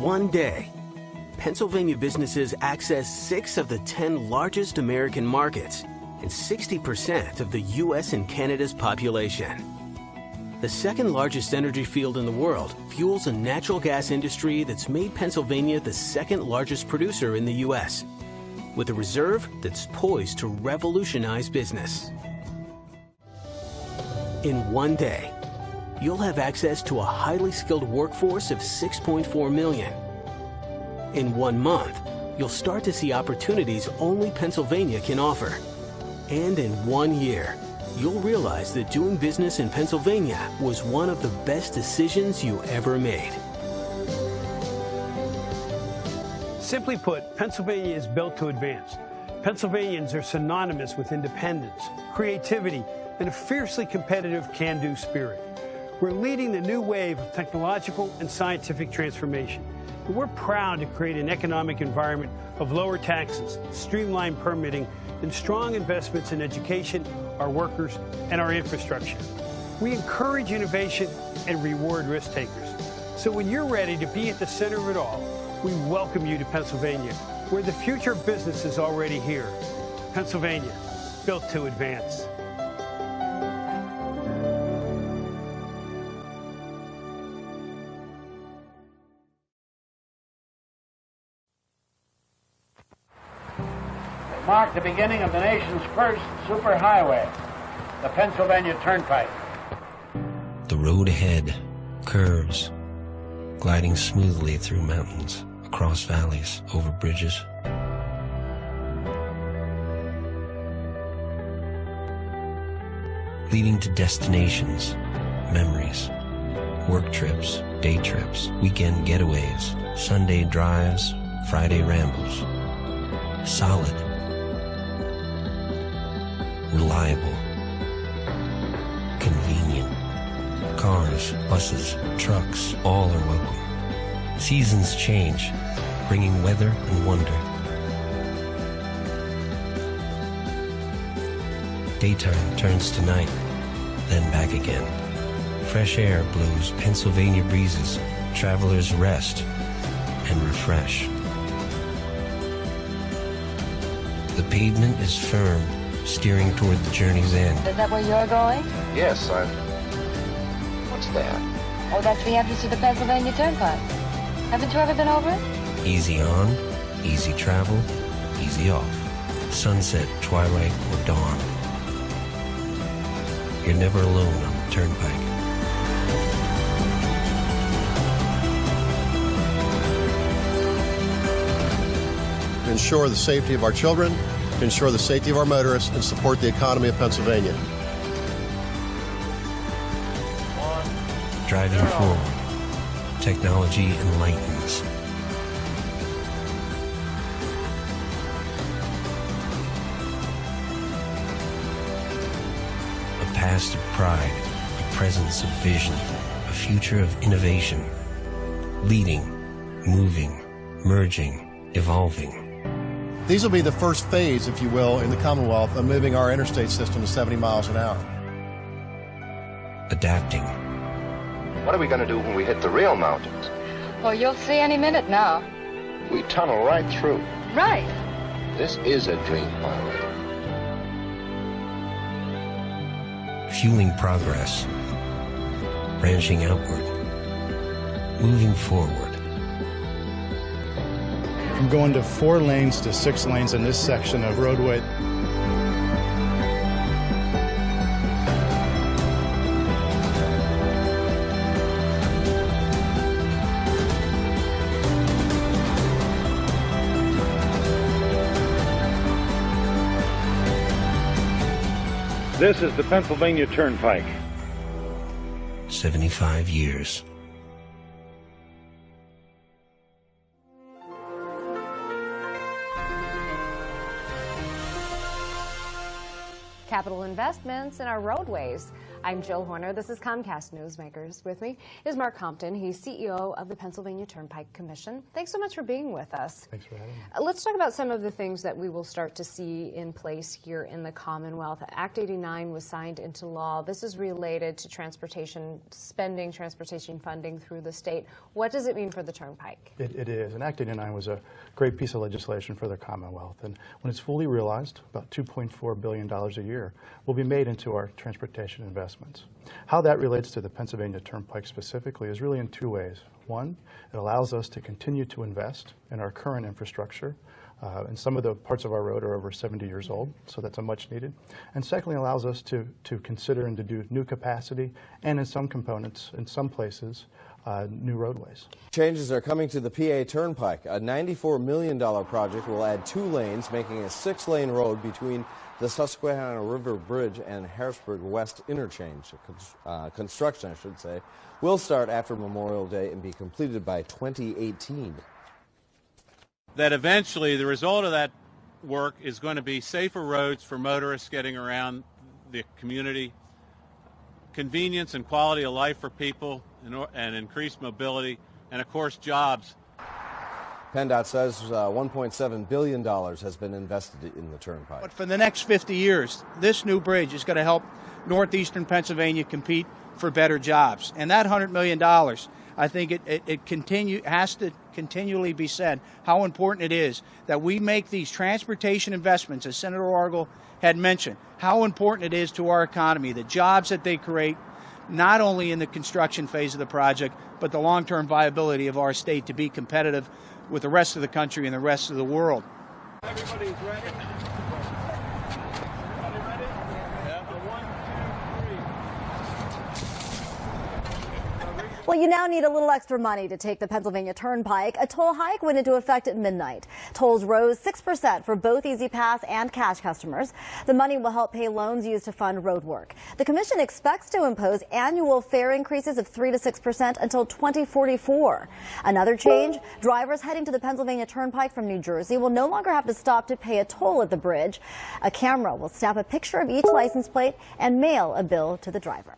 one day, Pennsylvania businesses access 6 of the 10 largest American markets and 60% of the U.S. and Canada's population. The second largest energy field in the world fuels a natural gas industry that's made Pennsylvania the second largest producer in the U.S., with a reserve that's poised to revolutionize business. In one day, you'll have access to a highly skilled workforce of 6.4 million. In 1 month, you'll start to see opportunities only Pennsylvania can offer. And in 1 year, you'll realize that doing business in Pennsylvania was one of the best decisions you ever made. Simply put, Pennsylvania is built to advance. Pennsylvanians are synonymous with independence, creativity, and a fiercely competitive can-do spirit. We're leading the new wave of technological and scientific transformation. And we're proud to create an economic environment of lower taxes, streamlined permitting, and strong investments in education, our workers, and our infrastructure. We encourage innovation and reward risk takers. So when you're ready to be at the center of it all, we welcome you to Pennsylvania, where the future of business is already here. Pennsylvania, built to advance. Mark the beginning of the nation's first superhighway, the Pennsylvania Turnpike. The road ahead curves, gliding smoothly through mountains, across valleys, over bridges. Leading to destinations, memories, work trips, day trips, weekend getaways, Sunday drives, Friday rambles. Solid, reliable, convenient. Cars, buses, trucks, all are welcome. Seasons change, bringing weather and wonder. Daytime turns to night, then back again. Fresh air blows Pennsylvania breezes, travelers rest and refresh. The pavement is firm, steering toward the journey's end. Is that where you're going? Yes, what's that? Oh, that's the entrance to the Pennsylvania Turnpike. Haven't you ever been over it? Easy on, easy travel, easy off. Sunset, twilight, or dawn. You're never alone on the Turnpike. To ensure the safety of our children, to ensure the safety of our motorists, and support the economy of Pennsylvania. Driving forward, technology enlightens. A past of pride, a presence of vision, a future of innovation. Leading, moving, merging, evolving. These will be the first phase, if you will, in the Commonwealth of moving our interstate system to 70 miles an hour. Adapting. What are we going to do when we hit the real mountains? Well, you'll see any minute now. We tunnel right through. Right. This is a dream highway. Fueling progress. Branching outward. Moving forward. From going to 4 lanes to 6 lanes in this section of roadway. This is the Pennsylvania Turnpike. 75 years. Capital investments in our roadways. I'm Jill Horner. This is Comcast Newsmakers. With me is Mark Compton. He's CEO of the Pennsylvania Turnpike Commission. Thanks so much for being with us. Thanks for having me. Let's talk about some of the things that we will start to see in place here in the Commonwealth. Act 89 was signed into law. This is related to transportation spending, transportation funding through the state. What does it mean for the Turnpike? It is. And Act 89 was a great piece of legislation for the Commonwealth. And when it's fully realized, about $2.4 billion a year will be made into our transportation investments. How that relates to the Pennsylvania Turnpike specifically is really in two ways. One, it allows us to continue to invest in our current infrastructure. And some of the parts of our road are over 70 years old, so that's a much needed. And secondly, allows us to consider and to do new capacity, and in some components, in some places, new roadways. Changes are coming to the PA Turnpike. A $94 million project will add 2 lanes, making a 6-lane road between the Susquehanna River Bridge and Harrisburg West Interchange. Construction, I should say, will start after Memorial Day and be completed by 2018. That eventually the result of that work is going to be safer roads for motorists getting around the community, convenience and quality of life for people, and increased mobility, and of course jobs. PennDOT says $1.7 billion has been invested in the Turnpike. But for the next 50 years, this new bridge is going to help northeastern Pennsylvania compete for better jobs. And that $100 million, I think it has to continually be said how important it is that we make these transportation investments, as Senator Argel had mentioned, how important it is to our economy, the jobs that they create, not only in the construction phase of the project, but the long-term viability of our state to be competitive with the rest of the country and the rest of the world. Everybody's ready? Everybody ready? Yeah. 1, 2, 3. Well, you now need a little extra money to take the Pennsylvania Turnpike. A toll hike went into effect at midnight. Tolls rose 6% for both Easy Pass and cash customers. The money will help pay loans used to fund road work. The commission expects to impose annual fare increases of 3 to 6% until 2044. Another change, drivers heading to the Pennsylvania Turnpike from New Jersey will no longer have to stop to pay a toll at the bridge. A camera will snap a picture of each license plate and mail a bill to the driver.